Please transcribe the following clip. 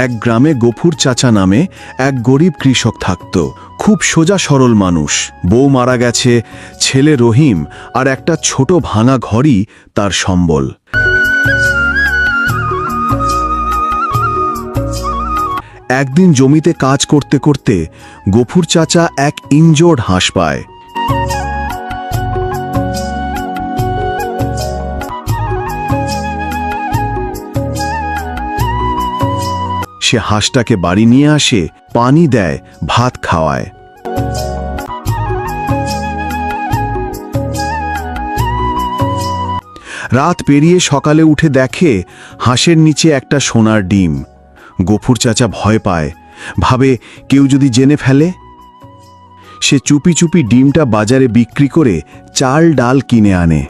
এক গ্রামে গফুর চাচা নামে এক গরিব কৃষক থাকত। খুব সোজা সরল মানুষ। বউ মারা গেছে, ছেলে রহিম আর একটা ছোট ভাঙা ঘরই তার সম্বল। একদিন জমিতে কাজ করতে করতে গফুর চাচা এক ইনজোর্ড হাঁস পায়। সে হাঁসটাকে বাড়ি নিয়ে আসে, পানি দেয়, ভাত খাওয়ায়। রাত পেরিয়ে সকালে উঠে দেখে হাঁসের নিচে একটা সোনার ডিম। গফুর চাচা ভয় পায়, ভাবে কেউ যদি জেনে ফেলে। সে চুপি চুপি ডিমটা বাজারে বিক্রি করে চাল ডাল কিনে আনে।